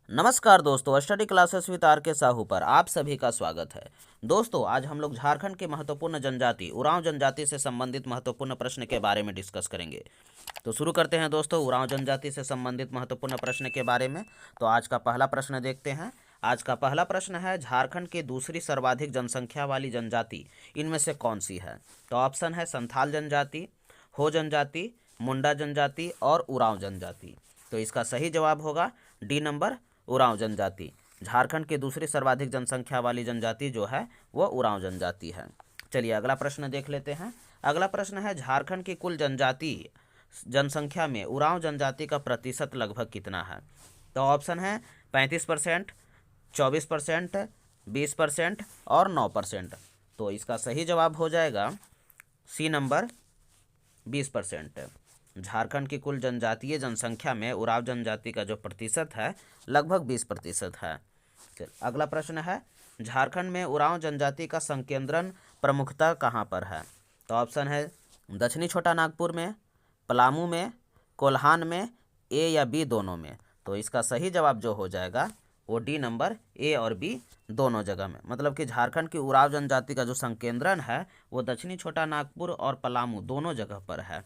नमस्कार दोस्तों, study classes with are के साहू पर आप सभी का स्वागत है। दोस्तों, आज हम लोग झारखंड की महत्वपूर्ण जनजाति उरांव जनजाति से संबंधित महत्वपूर्ण प्रश्न के बारे में डिस्कस करेंगे। तो शुरू करते हैं दोस्तों उरांव जनजाति से संबंधित महत्वपूर्ण प्रश्न के बारे में। तो आज का पहला प्रश्न देखते हैं। आज का पहला प्रश्न है, झारखंड की दूसरी सर्वाधिक जनसंख्या वाली जनजाति इनमें से कौन सी है? तो ऑप्शन है संथाल जनजाति, हो जनजाति, मुंडा जनजाति और उरांव जनजाति। तो इसका सही जवाब होगा डी नंबर, उरांव जनजाति। झारखंड की दूसरी सर्वाधिक जनसंख्या वाली जनजाति जो है वह उरांव जनजाति है। चलिए अगला प्रश्न देख लेते हैं। अगला प्रश्न है, झारखंड की कुल जनजाति जनसंख्या में उरांव जनजाति का प्रतिशत लगभग कितना है? तो ऑप्शन है 35%, 24%, 20% और 9%। तो इसका सही जवाब हो जाएगा सी नंबर, 20%। झारखंड की कुल जनजातीय जनसंख्या में उरांव जनजाति का जो प्रतिशत है लगभग 20% है। अगला प्रश्न है, झारखंड में उरांव जनजाति का संकेंद्रण प्रमुखता कहाँ पर है? तो ऑप्शन है दक्षिणी छोटा नागपुर में, पलामू में, कोल्हान में, ए या बी दोनों में। तो इसका सही जवाब जो हो जाएगा वो डी नंबर, ए और बी दोनों जगह में। मतलब कि झारखंड की उरांव जनजाति का जो संकेंद्रण है वो दक्षिणी छोटा नागपुर और पलामू दोनों जगह पर है।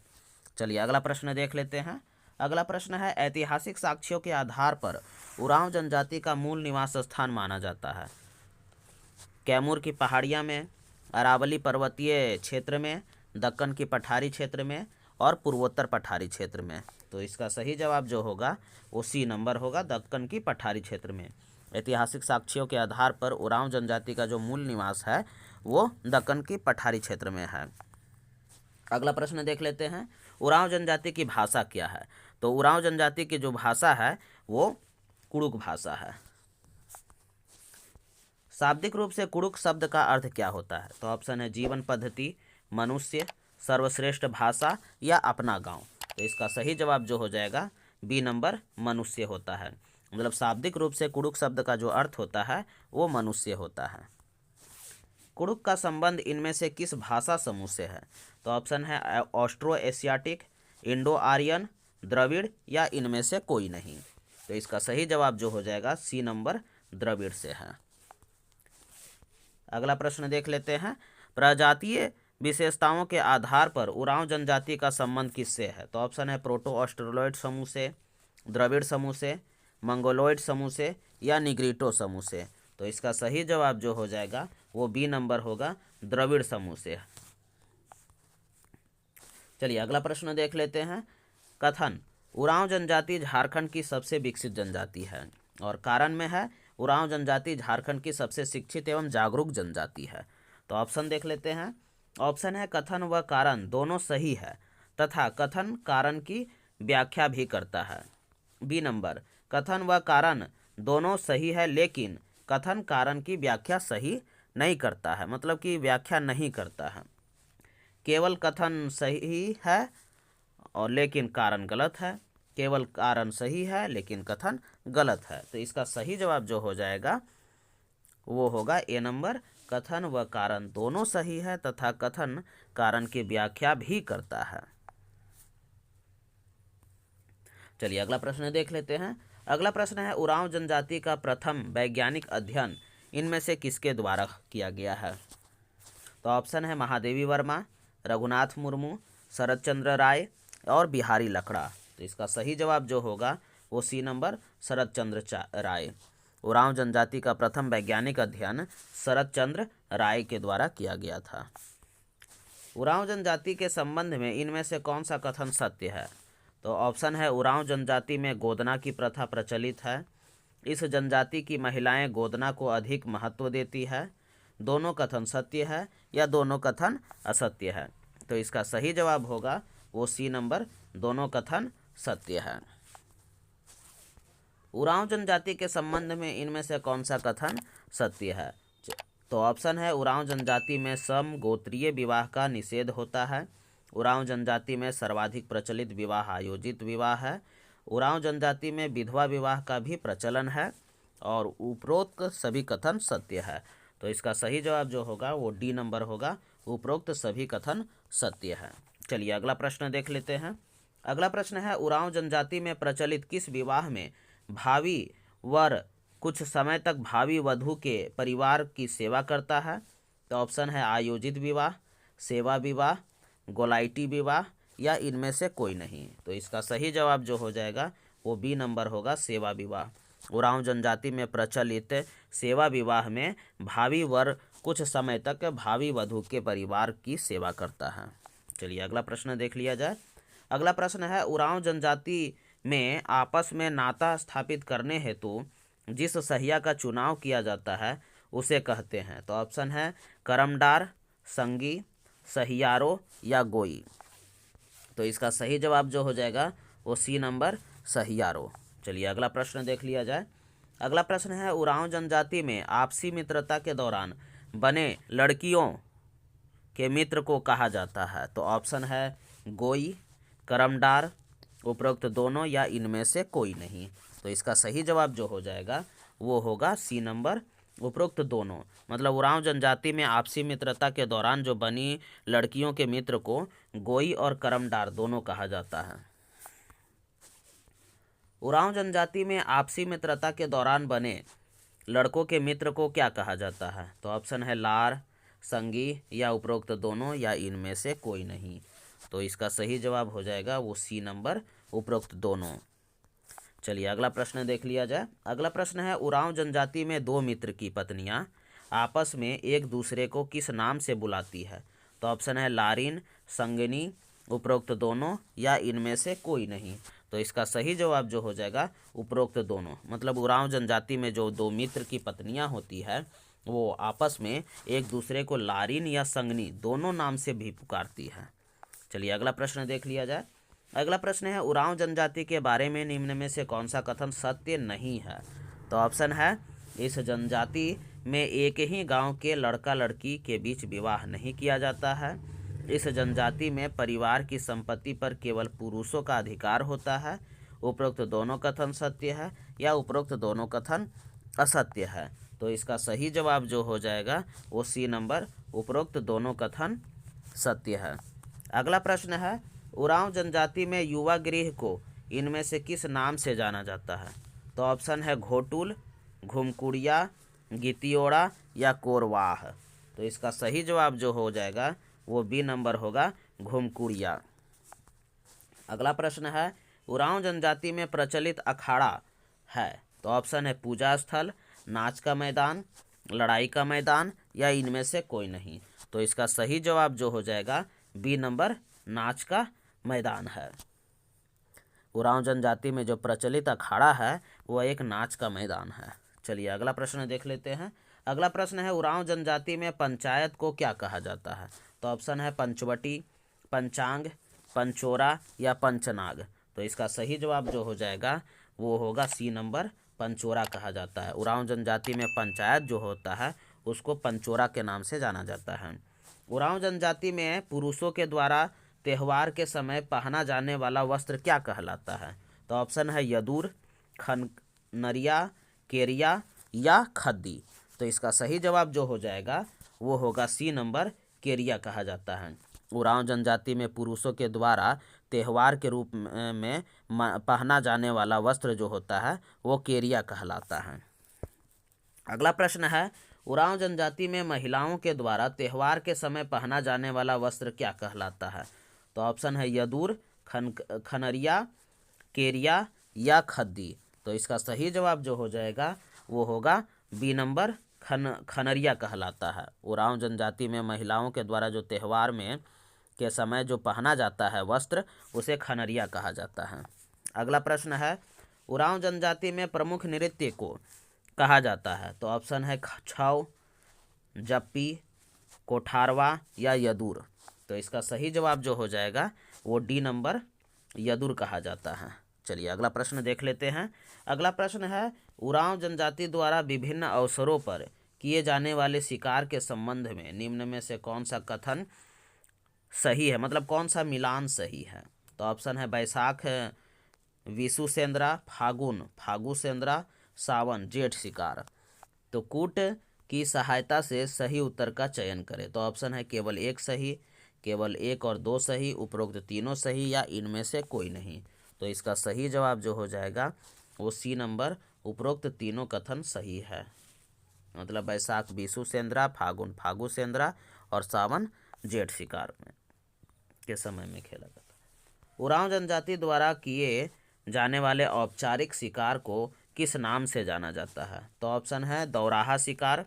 चलिए अगला प्रश्न देख लेते हैं। अगला प्रश्न है, ऐतिहासिक साक्ष्यों के आधार पर उरांव जनजाति का मूल निवास स्थान माना जाता है? कैमूर की पहाड़ियाँ में, अरावली पर्वतीय क्षेत्र में, दक्कन की पठारी क्षेत्र में और पूर्वोत्तर पठारी क्षेत्र में। तो इसका सही जवाब जो होगा वो सी नंबर होगा, दक्कन की पठारी क्षेत्र में। ऐतिहासिक साक्ष्यों के आधार पर उरांव जनजाति का जो मूल निवास है वो दक्कन की पठारी क्षेत्र में है। अगला प्रश्न देख लेते हैं, उरांव जनजाति की भाषा क्या है? तो उरांव जनजाति की जो भाषा है वो कुड़ुक भाषा है। शाब्दिक रूप से कुड़ुक शब्द का अर्थ क्या होता है? तो ऑप्शन है जीवन पद्धति, मनुष्य, सर्वश्रेष्ठ भाषा या अपना गांव। तो इसका सही जवाब जो हो जाएगा बी नंबर, मनुष्य होता है। मतलब शाब्दिक रूप से कुड़ुक शब्द का जो अर्थ होता है वो मनुष्य होता है। कुड़ुक का संबंध इनमें से किस भाषा समूह से है? तो ऑप्शन है Austroasiatic, Indo Aryan, Dravid या इनमें से कोई नहीं। तो इसका सही जवाब जो हो जाएगा सी नंबर, द्रविड़ से है। अगला प्रश्न देख लेते हैं, प्रजातीय विशेषताओं के आधार पर उरांव जनजाति का संबंध किससे है? तो ऑप्शन है प्रोटो ऑस्ट्रेलॉइड समूह से, द्रविड़ समूह से, मंगोलॉइड समूह से या निग्रिटो समूह से। तो इसका सही जवाब जो हो जाएगा वो बी नंबर होगा, द्रविड़ समूह से। चलिए अगला प्रश्न देख लेते हैं। कथन, उरांव जनजाति झारखंड की सबसे विकसित जनजाति है और कारण में है उरांव जनजाति झारखंड की सबसे शिक्षित एवं जागरूक जनजाति है। तो ऑप्शन देख लेते हैं। ऑप्शन है कथन व कारण दोनों सही है तथा कथन कारण की व्याख्या भी करता है। बी नंबर, कथन व कारण दोनों सही है लेकिन कथन कारण की व्याख्या सही नहीं करता है, मतलब कि व्याख्या नहीं करता है। केवल कथन सही है और लेकिन कारण गलत है, केवल कारण सही है लेकिन कथन गलत है। तो इसका सही जवाब जो हो जाएगा वो होगा ए नंबर, कथन व कारण दोनों सही है तथा कथन कारण की व्याख्या भी करता है। चलिए अगला प्रश्न देख लेते हैं। अगला प्रश्न है, उरांव जनजाति का प्रथम वैज्ञानिक अध्ययन इनमें से किसके द्वारा किया गया है? तो ऑप्शन है महादेवी वर्मा, रघुनाथ मुर्मू, शरद चंद्र राय और बिहारी लकड़ा। तो इसका सही जवाब जो होगा वो सी नंबर, शरद चंद्र राय। उरांव जनजाति का प्रथम वैज्ञानिक अध्ययन शरद चंद्र राय के द्वारा किया गया था। उरांव जनजाति के संबंध में इनमें से कौन सा कथन सत्य है? तो ऑप्शन है उरांव जनजाति में गोदना की प्रथा प्रचलित है, इस जनजाति की महिलाएं गोदना को अधिक महत्व देती है, दोनों कथन सत्य है या दोनों कथन असत्य है। तो इसका सही जवाब होगा वो सी नंबर, दोनों कथन सत्य है। उरांव जनजाति के संबंध में इनमें से कौन सा कथन सत्य है? तो ऑप्शन है उरांव जनजाति में सम गोत्रीय विवाह का निषेध होता है, उरांव जनजाति में सर्वाधिक प्रचलित विवाह आयोजित विवाह है, उरांव जनजाति में विधवा विवाह का भी प्रचलन है और उपरोक्त सभी कथन सत्य है। तो इसका सही जवाब जो होगा वो डी नंबर होगा, उपरोक्त सभी कथन सत्य है। चलिए अगला प्रश्न देख लेते हैं। अगला प्रश्न है, उरांव जनजाति में प्रचलित किस विवाह में भावी वर कुछ समय तक भावी वधू के परिवार की सेवा करता है? तो ऑप्शन है आयोजित विवाह, सेवा विवाह, गोलाइटी विवाह या इनमें से कोई नहीं। तो इसका सही जवाब जो हो जाएगा वो बी नंबर होगा, सेवा विवाह। उरांव जनजाति में प्रचलित सेवा विवाह में भावी वर कुछ समय तक भावी वधू के परिवार की सेवा करता है। चलिए अगला प्रश्न देख लिया जाए। अगला प्रश्न है, उरांव जनजाति में आपस में नाता स्थापित करने हेतु जिस सहिया का चुनाव किया जाता है उसे कहते हैं? तो ऑप्शन है करमडार, संगी, सहियारो या गोई। तो इसका सही जवाब जो हो जाएगा वो सी नंबर, सहियारो। चलिए अगला प्रश्न देख लिया जाए। अगला प्रश्न है, उरांव जनजाति में आपसी मित्रता के दौरान बने लड़कियों के मित्र को कहा जाता है? तो ऑप्शन है गोई, करमडार, उपरोक्त दोनों या इनमें से कोई नहीं। तो इसका सही जवाब जो हो जाएगा वो होगा सी नंबर, उपरोक्त दोनों। मतलब उरांव जनजाति में आपसी मित्रता के दौरान जो बनी लड़कियों के मित्र को गोई और करमडार दोनों कहा जाता है। उरांव जनजाति में आपसी मित्रता के दौरान बने लड़कों के मित्र को क्या कहा जाता है? तो ऑप्शन है लार, संगी या उपरोक्त दोनों या इनमें से कोई नहीं। तो इसका सही जवाब हो जाएगा वो सी नंबर, उपरोक्त दोनों। चलिए अगला प्रश्न देख लिया जाए। अगला प्रश्न है, उरांव जनजाति में दो मित्र की पत्नियां आपस में एक दूसरे को किस नाम से बुलाती है? तो ऑप्शन है लारिन, संगनी, उपरोक्त दोनों या इनमें से कोई नहीं। तो इसका सही जवाब जो हो जाएगा उपरोक्त दोनों। मतलब उरांव जनजाति में जो दो मित्र की पत्नियां होती है वो आपस में एक दूसरे को लारिन या संगनी दोनों नाम से भी पुकारती है। चलिए अगला प्रश्न देख लिया जाए। अगला प्रश्न है, उरांव जनजाति के बारे में निम्न में से कौन सा कथन सत्य नहीं है? तो ऑप्शन है इस जनजाति में एक ही गांव के लड़का लड़की के बीच विवाह नहीं किया जाता है, इस जनजाति में परिवार की संपत्ति पर केवल पुरुषों का अधिकार होता है, उपरोक्त दोनों कथन सत्य है या उपरोक्त दोनों कथन असत्य है। तो इसका सही जवाब जो हो जाएगा वो सी नंबर, उपरोक्त दोनों कथन सत्य है। अगला प्रश्न है, उरांव जनजाति में युवा गृह को इनमें से किस नाम से जाना जाता है? तो ऑप्शन है घोटुल, घुमकुड़िया, गितियोड़ा या कोरवाह। तो इसका सही जवाब जो हो जाएगा वो बी नंबर होगा, घुमकुड़िया। अगला प्रश्न है, उरांव जनजाति में प्रचलित अखाड़ा है? तो ऑप्शन है पूजा स्थल, नाच का मैदान, लड़ाई का मैदान या इनमें से कोई नहीं। तो इसका सही जवाब जो हो जाएगा बी नंबर, नाच का मैदान है। उरांव जनजाति में जो प्रचलित अखाड़ा है वह एक नाच का मैदान है। चलिए अगला प्रश्न देख लेते हैं। अगला प्रश्न है, उरांव जनजाति में पंचायत को क्या कहा जाता है? तो ऑप्शन है पंचवटी, पंचांग, पंचोरा या पंचनाग। तो इसका सही जवाब जो हो जाएगा वो होगा सी नंबर, पंचोरा कहा जाता है। उरांव जनजाति में पंचायत जो होता है उसको पंचोरा के नाम से जाना जाता है। उरांव जनजाति में पुरुषों के द्वारा त्यौहार के समय पहना जाने वाला वस्त्र क्या कहलाता है? तो ऑप्शन है यदूर, खनरिया, केरिया या खद्दी। तो इसका सही जवाब जो हो जाएगा वो होगा सी नंबर, केरिया कहा जाता है। उरांव जनजाति में पुरुषों के द्वारा त्यौहार के रूप में पहना जाने वाला वस्त्र जो होता है वो केरिया कहलाता है। अगला प्रश्न है, उरांव जनजाति में महिलाओं के द्वारा त्यौहार के समय पहना जाने वाला वस्त्र क्या कहलाता है? तो ऑप्शन है यदूर, खनरिया, केरिया या खद्दी। तो इसका सही जवाब जो हो जाएगा वो होगा बी नंबर, खनरिया कहलाता है। उरांव जनजाति में महिलाओं के द्वारा जो त्यौहार में के समय जो पहना जाता है वस्त्र उसे खनरिया कहा जाता है। अगला प्रश्न है, उरांव जनजाति में प्रमुख नृत्य को कहा जाता है? तो ऑप्शन है छौ, जप्पी, कोठारवा या यदूर। तो इसका सही जवाब जो हो जाएगा वो डी नंबर, यदूर कहा जाता है। चलिए अगला प्रश्न देख लेते हैं। अगला प्रश्न है, उरांव जनजाति द्वारा विभिन्न अवसरों पर किए जाने वाले शिकार के संबंध में निम्न में से कौन सा कथन सही है, मतलब कौन सा मिलान सही है? तो ऑप्शन है बैसाख विशु सेंद्रा, फागुन फागु सेंद्रा, सावन जेठ शिकार। तो कूट की सहायता से सही उत्तर का चयन करें। तो ऑप्शन है केवल एक सही, केवल एक और दो सही, उपरोक्त तीनों सही या इनमें से कोई नहीं। तो इसका सही जवाब जो हो जाएगा वो सी नंबर, उपरोक्त तीनों कथन सही है। मतलब बैसाख बीसू सेंद्रा, फागुन फागु सेंद्रा और सावन जेठ शिकार में के समय में खेला जाता है। उरांव जनजाति द्वारा किए जाने वाले औपचारिक शिकार को किस नाम से जाना जाता है? तो ऑप्शन है दौराहा शिकार,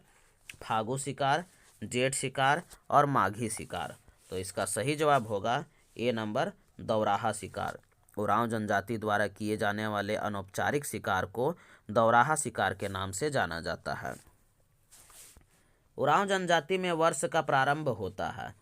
फागु शिकार, जेठ शिकार और माघी शिकार। तो इसका सही जवाब होगा ए नंबर, दौराहा शिकार। उरांव जनजाति द्वारा किए जाने वाले अनौपचारिक शिकार को दौराहा शिकार के नाम से जाना जाता है। उरांव जनजाति में वर्ष का प्रारंभ होता है।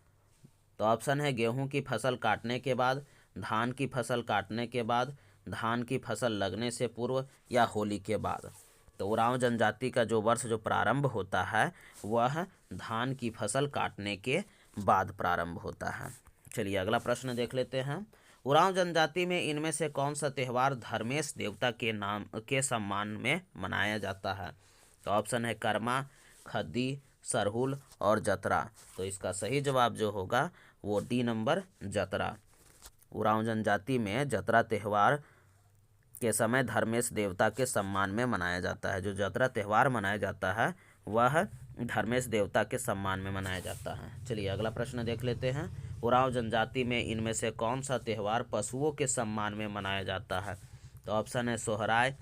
तो ऑप्शन है गेहूं की फसल काटने के बाद, धान की फसल काटने के बाद, धान की फसल लगने से पूर्व या होली के बाद। तो उरांव जनजाति का जो वर्ष जो प्रारंभ होता है वह धान की फसल काटने के बाद प्रारंभ होता है। चलिए अगला प्रश्न देख लेते हैं। उरांव जनजाति में इनमें से कौन सा त्यौहार धर्मेश देवता के नाम के सम्मान में मनाया जाता है? तो ऑप्शन है कर्मा, खद्दी, सरहुल और जतरा। तो इसका सही जवाब जो होगा वो डी नंबर, जतरा। उरांव जनजाति में जतरा त्यौहार के समय धर्मेश देवता के सम्मान में मनाया जाता है। जो जतरा त्यौहार मनाया जाता है वह धर्मेश देवता के सम्मान में मनाया जाता है। चलिए अगला प्रश्न देख लेते हैं। उरांव जनजाति में इनमें से कौन सा त्यौहार पशुओं के सम्मान में मनाया जाता है? तो ऑप्शन है सोहराय,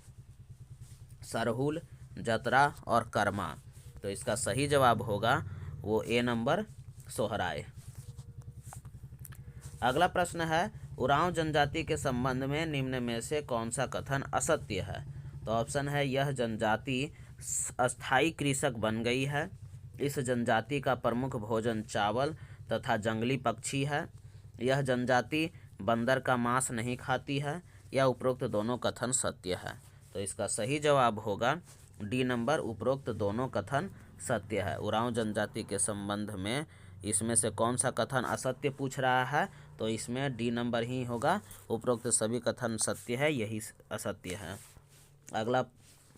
सरहुल, जतरा और कर्मा। तो इसका सही जवाब होगा वो ए नंबर, सोहराय। अगला प्रश्न है उरांव जनजाति के संबंध में निम्न में से कौन सा कथन असत्य है? तो ऑप्शन है यह जनजाति अस्थायी कृषक बन गई है, इस जनजाति का प्रमुख भोजन चावल तथा जंगली पक्षी है, यह जनजाति बंदर का मांस नहीं खाती है, या उपरोक्त दोनों कथन सत्य है। तो इसका सही जवाब होगा डी नंबर, उपरोक्त दोनों कथन सत्य है। उरांव जनजाति के संबंध में इसमें से कौन सा कथन असत्य पूछ रहा है? तो इसमें डी नंबर ही होगा, उपरोक्त सभी कथन सत्य है, यही असत्य है। अगला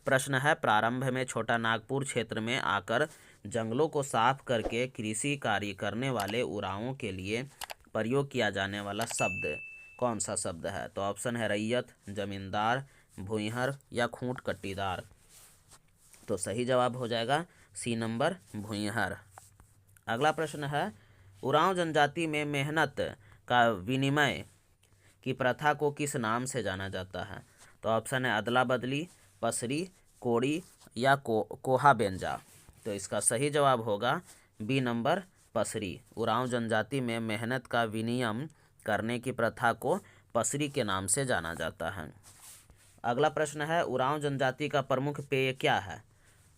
प्रश्न है प्रारंभ में छोटा नागपुर क्षेत्र में आकर जंगलों को साफ करके कृषि कार्य करने वाले उरांवों के लिए प्रयोग किया जाने वाला शब्द कौन सा शब्द है? तो ऑप्शन है रैयत, जमींदार, भूइहर या खूंट कट्टीदार। तो सही जवाब हो जाएगा सी नंबर, भूइहर। अगला प्रश्न है उरांव जनजाति में मेहनत का विनिमय की प्रथा को किस नाम से जाना जाता है? तो ऑप्शन है अदला बदली, पसरी, कोड़ी या कोहा बेंजा। तो इसका सही जवाब होगा बी नंबर, पसरी। उरांव जनजाति में मेहनत का विनिमय करने की प्रथा को पसरी के नाम से जाना जाता है। अगला प्रश्न है उरांव जनजाति का प्रमुख पेय क्या है?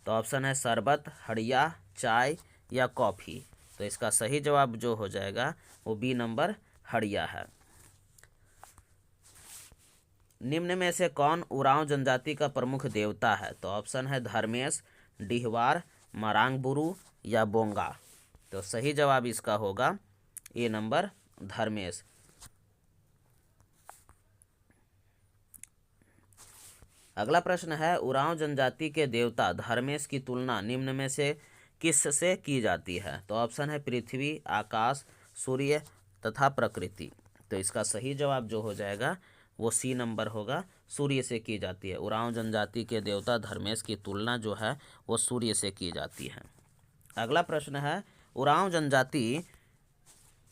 तो ऑप्शन है शरबत, हड़िया, चाय या कॉफ़ी। तो इसका सही जवाब जो हो जाएगा वो बी नंबर, हड़िया है। निम्न में से कौन उरांव जनजाति का प्रमुख देवता है? तो ऑप्शन है धर्मेश, डिहवार, मरांगबुरु या बोंगा। तो सही जवाब इसका होगा ए नंबर, धर्मेश। अगला प्रश्न है उरांव जनजाति के देवता धर्मेश की तुलना निम्न में से किस से की जाती है? तो ऑप्शन है पृथ्वी, आकाश, सूर्य तथा प्रकृति। तो इसका सही जवाब जो हो जाएगा वो सी नंबर होगा, सूर्य से की जाती है। उरांव जनजाति के देवता धर्मेश की तुलना जो है वो सूर्य से की जाती है। अगला प्रश्न है उरांव जनजाति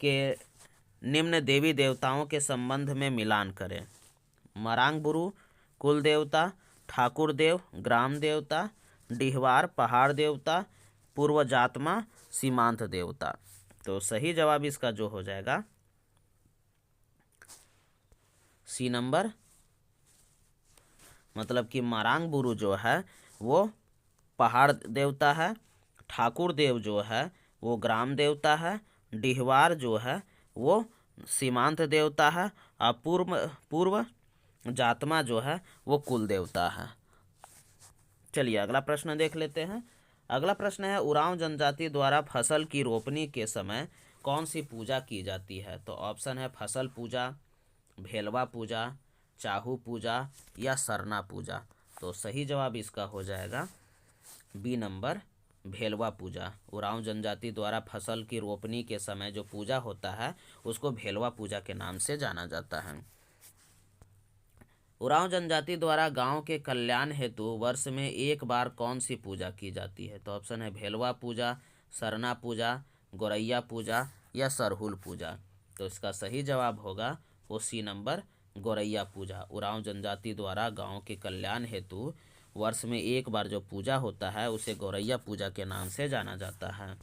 के निम्न देवी देवताओं के संबंध में मिलान करें। मरांगबुरु कुल देवता, ठाकुर देव ग्राम देवता, डिहवार पहाड़ देवता, पूर्वजात्मा सीमांत देवता। तो सही जवाब इसका जो हो जाएगा सी नंबर, मतलब कि मरांगबुरु जो है वो पहाड़ देवता है, ठाकुर देव जो है वो ग्राम देवता है, डिहवार जो है वो सीमांत देवता है और पूर्व जातमा जो है वो कुल देवता है। चलिए अगला प्रश्न देख लेते हैं। अगला प्रश्न है उरांव जनजाति द्वारा फसल की रोपनी के समय कौन सी पूजा की जाती है? तो ऑप्शन है फसल पूजा, भेलवा पूजा, चाहू पूजा या सरना पूजा। तो सही जवाब इसका हो जाएगा बी नंबर, भेलवा पूजा। उरांव जनजाति द्वारा फसल की रोपनी के समय जो पूजा होता है उसको भेलवा पूजा के नाम से जाना जाता है। उरांव जनजाति द्वारा गांव के कल्याण हेतु वर्ष में एक बार कौन सी पूजा की जाती है? तो ऑप्शन है भेलवा पूजा, सरना पूजा, गौरैया पूजा या सरहुल पूजा। तो इसका सही जवाब होगा वो सी नंबर, गौरैया पूजा। उरांव जनजाति द्वारा गांव के कल्याण हेतु वर्ष में एक बार जो पूजा होता है उसे गौरैया पूजा के नाम से जाना जाता है।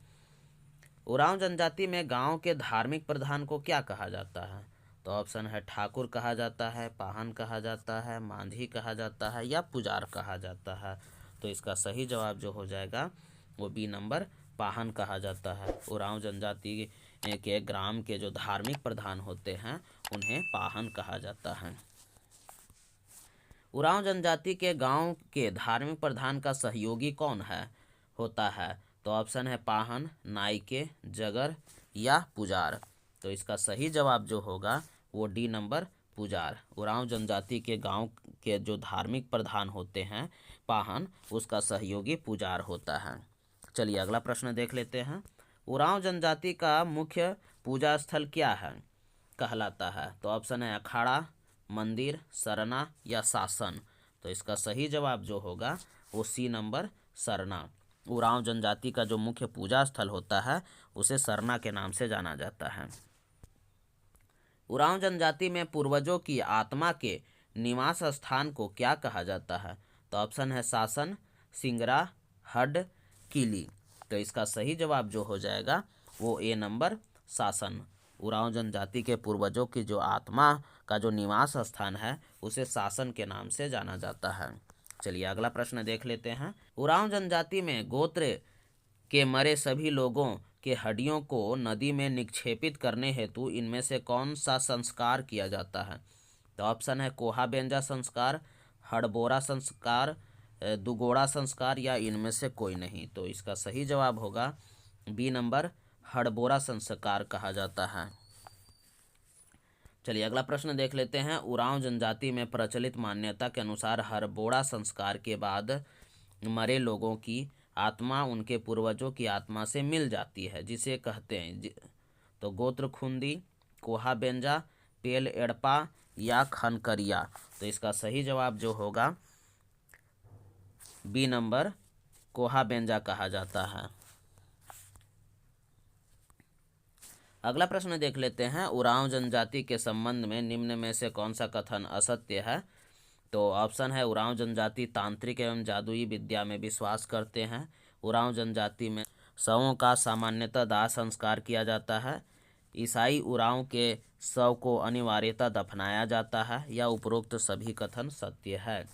उरांव जनजाति में गांव के धार्मिक प्रधान को क्या कहा जाता है? तो ऑप्शन है ठाकुर कहा जाता है, पाहन कहा जाता है, मांझी कहा जाता है या पुजार कहा जाता है। तो इसका सही जवाब जो हो जाएगा वो बी नंबर, पाहन कहा जाता है। उरांव जनजाति के ग्राम के जो धार्मिक प्रधान होते हैं उन्हें पाहन कहा जाता है। उरांव जनजाति के गांव के धार्मिक प्रधान का सहयोगी कौन है होता है? तो ऑप्शन है पाहन, नाइके, जगर या पुजार। तो इसका सही जवाब जो होगा वो डी नंबर, पुजार। उरांव जनजाति के गांव के जो धार्मिक प्रधान होते हैं पाहन, उसका सहयोगी पुजार होता है। चलिए अगला प्रश्न देख लेते हैं। उरांव जनजाति का मुख्य पूजा स्थल क्या है कहलाता है? तो ऑप्शन है अखाड़ा, मंदिर, सरना या शासन। तो इसका सही जवाब जो होगा वो सी नंबर, सरना। उरांव जनजाति का जो मुख्य पूजा स्थल होता है उसे सरना के नाम से जाना जाता है। उरांव जनजाति में पूर्वजों की आत्मा के निवास स्थान को क्या कहा जाता है? तो ऑप्शन है शासन, सिंगरा, हड, किली। तो इसका सही जवाब जो हो जाएगा वो ए नंबर, शासन। उरांव जनजाति के पूर्वजों की जो आत्मा का जो निवास स्थान है उसे शासन के नाम से जाना जाता है। चलिए अगला प्रश्न देख लेते हैं। उरांव जनजाति में गोत्र के मरे सभी लोगों के हड्डियों को नदी में निक्षेपित करने हेतु इनमें से कौन सा संस्कार किया जाता है? तो ऑप्शन है कोहा बेंजा संस्कार, हड़बोरा संस्कार, दुगोड़ा संस्कार या इनमें से कोई नहीं। तो इसका सही जवाब होगा बी नंबर, हड़बोरा संस्कार कहा जाता है। चलिए अगला प्रश्न देख लेते हैं। उरांव जनजाति में प्रचलित मान्यता के अनुसार हड़बोड़ा संस्कार के बाद मरे लोगों की आत्मा उनके पूर्वजों की आत्मा से मिल जाती है, जिसे कहते हैं तो गोत्र खुंदी, कोहा बेंजा, पेल एड़पा या खनकरिया। तो इसका सही जवाब जो होगा बी नंबर, कोहा बेंजा कहा जाता है। अगला प्रश्न देख लेते हैं। उरांव जनजाति के संबंध में निम्न में से कौन सा कथन असत्य है? तो ऑप्शन है उरांव जनजाति तांत्रिक एवं जादुई विद्या में विश्वास करते हैं। उरांव जनजाति में शवों का सामान्यतः दाह संस्कार किया जाता है। ईसाई उरांव के शव को अनिवार्यतः दफनाया जाता है या उपरोक्त सभी कथन सत्य है।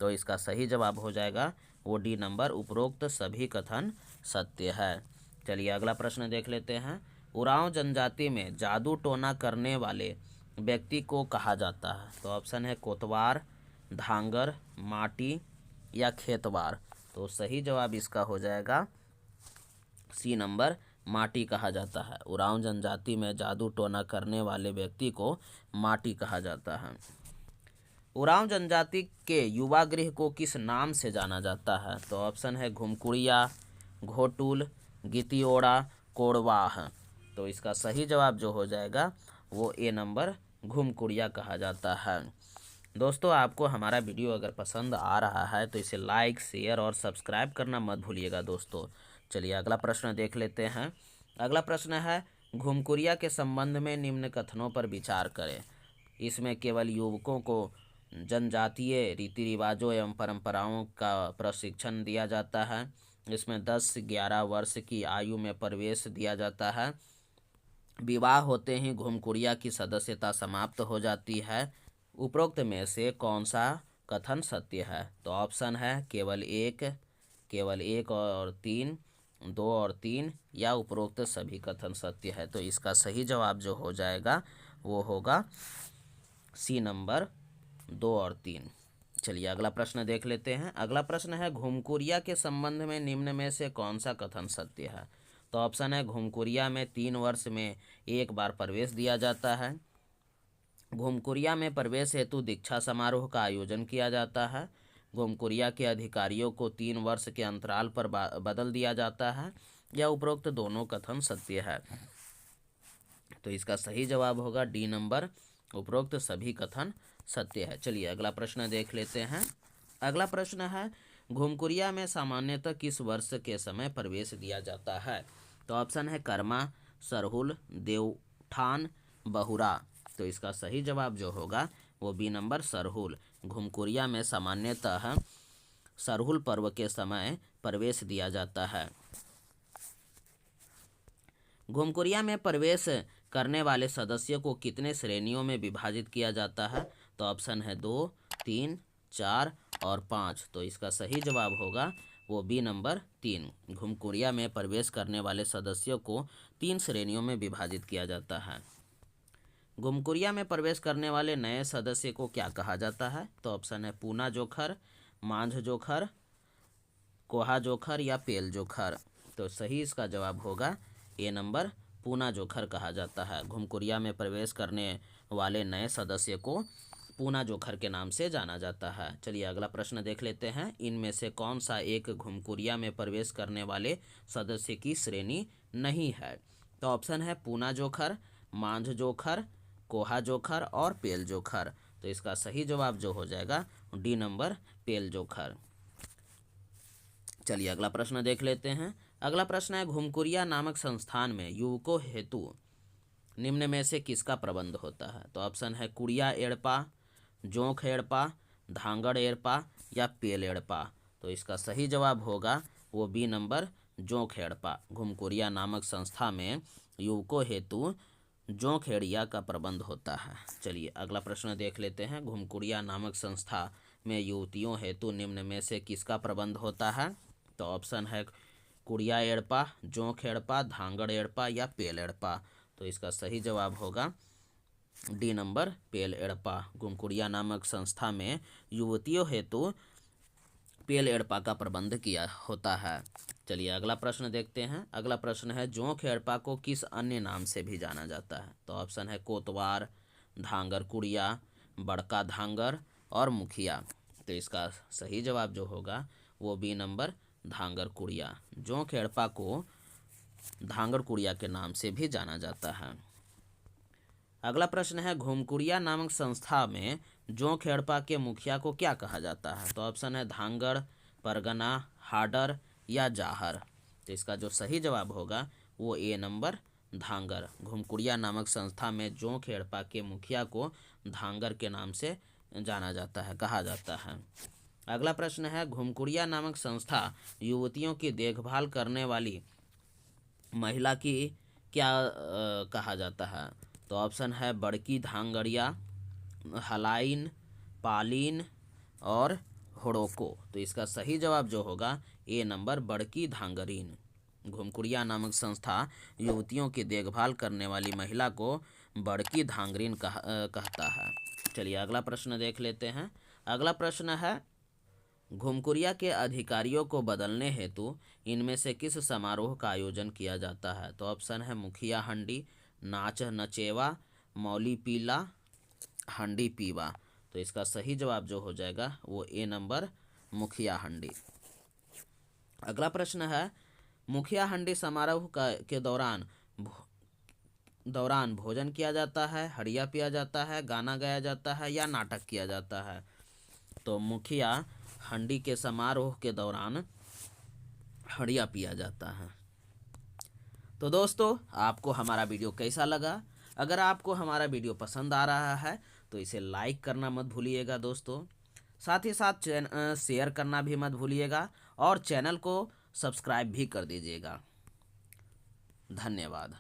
तो इसका सही जवाब हो जाएगा वो डी नंबर, उपरोक्त सभी कथन सत्य है। चलिए अगला प्रश्न देख लेते हैं। उरांव जनजाति में जादू टोना करने वाले व्यक्ति को कहा जाता है? तो ऑप्शन है कोतवार, धांगर, माटी या खेतवार। तो सही जवाब इसका हो जाएगा सी नंबर, माटी कहा जाता है। उरांव जनजाति में जादू टोना करने वाले व्यक्ति को माटी कहा जाता है। उरांव जनजाति के युवा गृह को किस नाम से जाना जाता है? तो ऑप्शन है घुमकुड़िया, घोटुल, गितियोड़ा, कोड़वाह। तो इसका सही जवाब जो हो जाएगा वो ए नंबर, घुमकुड़िया कहा जाता है। दोस्तों आपको हमारा वीडियो अगर पसंद आ रहा है तो इसे लाइक, शेयर और सब्सक्राइब करना मत भूलिएगा दोस्तों। चलिए अगला प्रश्न देख लेते हैं। अगला प्रश्न है घुमकुड़िया के संबंध में निम्न कथनों पर विचार करें। इसमें केवल युवकों को जनजातीय रीति रिवाजों एवं परंपराओं का प्रशिक्षण दिया जाता है। इसमें 10-11 वर्ष की आयु में प्रवेश दिया जाता है। विवाह होते ही घुमकुड़िया की सदस्यता समाप्त हो जाती है। उपरोक्त में से कौन सा कथन सत्य है? तो ऑप्शन है केवल एक और 3, 2 और 3 या उपरोक्त सभी कथन सत्य है। तो इसका सही जवाब जो हो जाएगा वो होगा सी नंबर, 2 और 3। चलिए अगला प्रश्न देख लेते हैं। अगला प्रश्न है घुमकुड़िया के संबंध में निम्न में से कौन सा कथन सत्य है? तो ऑप्शन है घुमकुड़िया में 3 वर्ष में एक बार प्रवेश दिया जाता है। घुमकुड़िया में प्रवेश हेतु दीक्षा समारोह का आयोजन किया जाता है। घुमकुड़िया के अधिकारियों को 3 वर्ष के अंतराल पर बदल दिया जाता है या उपरोक्त दोनों कथन सत्य है। तो इसका सही जवाब होगा डी नंबर, उपरोक्त सभी कथन सत्य है। चलिए अगला प्रश्न देख लेते हैं। अगला प्रश्न है, घुमकुरिया में सामान्यतः किस वर्ष के समय प्रवेश दिया जाता है? तो ऑप्शन है कर्मा, सरहुल, देवठान, बहुरा। तो इसका सही जवाब जो होगा वो बी नंबर सरहुल। घुमकुरिया में सामान्यतः सरहुल पर्व के समय प्रवेश दिया जाता है। घुमकुरिया में प्रवेश करने वाले सदस्यों को कितने श्रेणियों में विभाजित किया जाता है? तो ऑप्शन है 2, 3, 4 और 5। तो इसका सही जवाब होगा वो बी नंबर 3। घुमकुरिया में प्रवेश करने वाले सदस्यों को 3 श्रेणियों में विभाजित किया जाता है। घुमकुरिया में प्रवेश करने वाले नए सदस्य को क्या कहा जाता है? तो ऑप्शन है पूना जोखर, मांझ जोखर, कोहा जोखर या पेल जोखर। तो सही इसका जवाब होगा ए नंबर पूना जोखर कहा जाता है। घुमकुरिया में प्रवेश करने वाले नए सदस्य को पूना जोखर के नाम से जाना जाता है। चलिए अगला प्रश्न देख लेते हैं। इनमें से कौन सा एक घुमकुरिया में प्रवेश करने वाले सदस्य की श्रेणी नहीं है? तो ऑप्शन है पूना जोखर, मांझ जोखर, कोहा जोखर और पेल जोखर। तो इसका सही जवाब जो हो जाएगा डी नंबर पेल जोखर। चलिए अगला प्रश्न देख लेते हैं। अगला प्रश्न है, घुमकुरिया नामक संस्थान में युवकों हेतु निम्न में से किसका प्रबंध होता है? तो ऑप्शन है कुड़िया एड़पा, जोंक एड़पा, धांगड़ एड़पा या पेल एड़पा। तो इसका सही जवाब होगा वो बी नंबर जोंक एड़पा। घुमकुरिया नामक संस्था में युवकों हेतु जोंक एड़िया का प्रबंध होता है। चलिए अगला प्रश्न देख लेते हैं। घुमकुरिया नामक संस्था में युवतियों हेतु निम्न में से किसका प्रबंध होता है? तो ऑप्शन है कुड़िया एड़पा, जोंक एड़पा, धांगड़ एड़पा या पेल एड़पा। तो इसका सही जवाब होगा डी नंबर पेल एड़पा। घुमकुरिया नामक संस्था में युवतियों हेतु पेल एड़पा का प्रबंध किया होता है। चलिए अगला प्रश्न देखते हैं। अगला प्रश्न है, जोंक एड़पा को किस अन्य नाम से भी जाना जाता है? तो ऑप्शन है कोतवार, धांगर कुड़िया, बड़का धांगर और मुखिया। तो इसका सही जवाब जो होगा वो बी नंबर धांगर कुड़िया। जोंक एड़पा को धांगर कुड़िया के नाम से भी जाना जाता है। अगला प्रश्न है, घुमकुरिया नामक संस्था में जोंक एड़पा के मुखिया को क्या कहा जाता है? तो ऑप्शन है धांगड़, परगना, हाडर या जाहर। तो इसका जो सही जवाब होगा वो ए नंबर धांगर। घुमकुरिया नामक संस्था में जोंक एड़पा के मुखिया को धांगर के नाम से जाना जाता है, कहा जाता है। अगला प्रश्न है, घुमकुरिया नामक संस्था युवतियों की देखभाल करने वाली महिला की क्या कहा जाता है? तो ऑप्शन है बड़की धांगड़िया, हलाइन, पालीन और होड़ोको। तो इसका सही जवाब जो होगा ए नंबर बड़की धांगरीन। घुमकुरिया नामक संस्था युवतियों की देखभाल करने वाली महिला को बड़की धांगरीन कहता है। चलिए अगला प्रश्न देख लेते हैं। अगला प्रश्न है, घुमकुरिया के अधिकारियों को बदलने हेतु इनमें से किस समारोह का आयोजन किया जाता है? तो ऑप्शन है मुखिया हंडी, नाच नचेवा, मौली पीला, हंडी पीवा। तो इसका सही जवाब जो हो जाएगा वो ए नंबर मुखिया हंडी। अगला प्रश्न है, मुखिया हंडी समारोह के दौरान भोजन किया जाता है, हड़िया पिया जाता है, गाना गाया जाता है या नाटक किया जाता है? तो मुखिया हंडी के समारोह के दौरान हड़िया पिया जाता है। तो दोस्तों आपको हमारा वीडियो कैसा लगा? अगर आपको हमारा वीडियो पसंद आ रहा है तो इसे लाइक करना मत भूलिएगा दोस्तों। साथ ही साथ शेयर करना भी मत भूलिएगा और चैनल को सब्सक्राइब भी कर दीजिएगा। धन्यवाद।